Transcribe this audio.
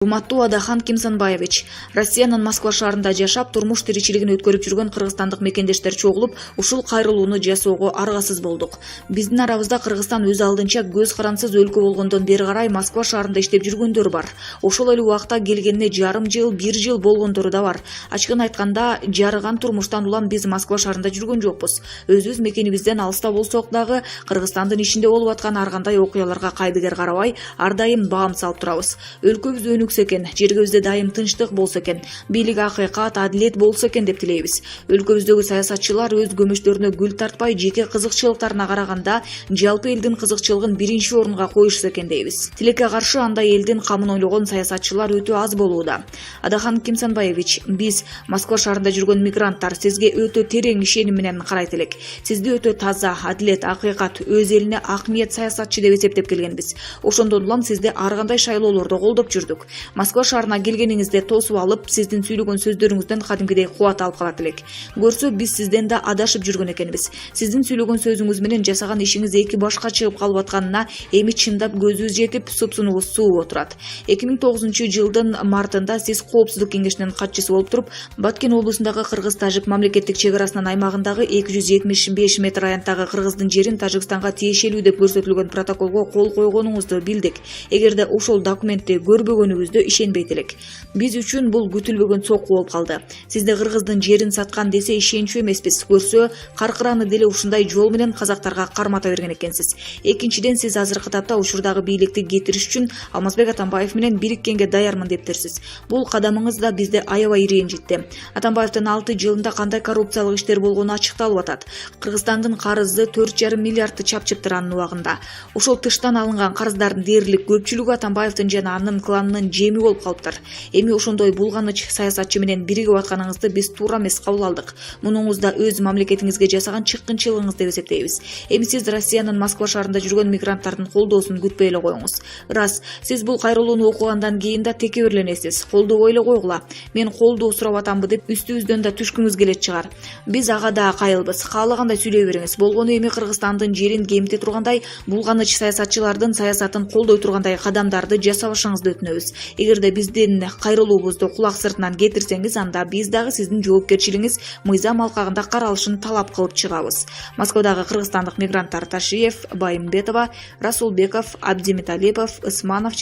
Урматтуу Адахан Кимсанбаевич, Россиянын Москва шаарында жашап, турмуш тиричилигин өткөрүп жүргөн кыргызстандык мекендештер чогулуп, ушул кайрылууну жасоого аргасыз болдук. Биздин арабызда Кыргызстан өз алдынча көз карансыз өлкө болгондон бери карай Москва шаарында иштеп жүргөндөр бар. Ошол эле убакта келгенине жарым жыл, 1 жыл болгондору да бар. Ачыгын айтканда, жарыган турмуштан улам биз Москва шаарында жүргөн жокпуз. Өз мекенибизден алыста болсок дагы, Кыргызстандын ичинде болуп аткан ар кандай окуяларга кайдыгер карабай, ар дайым баам салып турабыз. Өлкөбүз экен, жергибизде дайым тынчтык болсо экен, бийлик акыйкат, адилет болсо экен деп тилейбиз. Өлкөбүздөгү саясатчылар өз көмөчтөрүнө гүл тартпай, жеке кызыкчылыктарына караганда, жалпы элдин кызыкчылыгын биринчи орунга коюшса экен дейбиз. Тилекке каршы андай элдин камын ойлогон саясатчылар өтө аз болууда. Адахан Кимсанбаевич, биз Москва шаарында жүргөн мигранттар сизге өтө терең ишеним менен карайт элек. Сизди өтө таза, адилет, акыйкат, өз элине ак ниет саясатчы деп эсептеп келгенбиз. Ошондон улам сизди ар кандай шайлоолордо колдоп жүрдүк. Москва шаарына келгениңизде тосуп алып, сиздин сүйлөгөн сөздөрүңүздөн кадимкидей кубат алып калат элек. Көрсө биз сизден да адашып жүргөн экенбиз. Сиздин сүйлөгөн сөзүңүз менен жасаган ишиңиз эки башка чыгып калып атканына эми чындап көзүбүз жетип, супсунубуз сууп отурат. 2009-жылдын мартында сиз Коопсуздук кеңешинин катчысы болуп туруп, Баткен облусундагы кыргыз-тажик мамлекеттик чек арасынын аймагындагы 275 метр аянттагы кыргыздын жерин Тажикстанга тиешелүү деп көрсөтүлгөн протоколго кол койгонуңузду билдик. Эгерде ошол документти көрбөгөнүбүздө ишенбейт элек. Биз үчүн бул күтүлбөгөн сокку болуп калды. Сизде кыргыздын жерин саткан десе ишенчү эмеспиз. Көрсө, каркыраны деле ушундай жол менен казактарга кармата берген экенсиз. Экинчиден, сиз азыркы тапта учурдагы бийликти кетириш үчүн Алмазбек Атамбаев менен бириккенге даярмын дептирсиз. Бул кадамыңыз да бизде аябай ренжитти. Атамбаевдин 6 жылында кандай коррупциялык иштер болгону ачыкталып атат. Кыргызстандын карызы 4,5 миллиардты чапчыптыр анын убагында. Ошол тыштан алынган карыздардын дээрлик көпчүлүгү Атамбаевдин жана анын кланынын жеми болуп калыптыр. Эми ошондой булганыч саясатчы менен биригип атканыңызды биз туура эмес кабыл алдык. Мунуңуз да өз мамлекетиңизге жасаган чыккынчылыгыңыз деп эсептейбиз. Эми сиз Россиянын Москва шаарында жүргөн мигранттардын колдоосун күтпөй эле коюңуз. Рас, сиз бул кайрылууну окугандан кийин да текеберленесиз. Колдобой эле койгула. Мен колдоо сурап атамбы деп үстүбүздөн да түшкүңүз келет чыгар. Биз ага да кайылбыз. Каалагандай сүйлөй бериңиз. Болгону эми Кыргызстандын жерин кемите тургандай, булганыч саясатчылардын саясатын колдой тургандай кадамдарды жасабашыңызды өтүнөбүз. Эгерде биздин кайрылуубузду кулак сыртынан кетирсеңиз, анда биз дагы сиздин жоопкерчилигиңиз мыйзам алкагында каралышын талап кылып чыгабыз. Москвадагы кыргызстандык мигранттар Ташиев, Байымбетова, Расулбеков, Абдимиталипов, Ысманов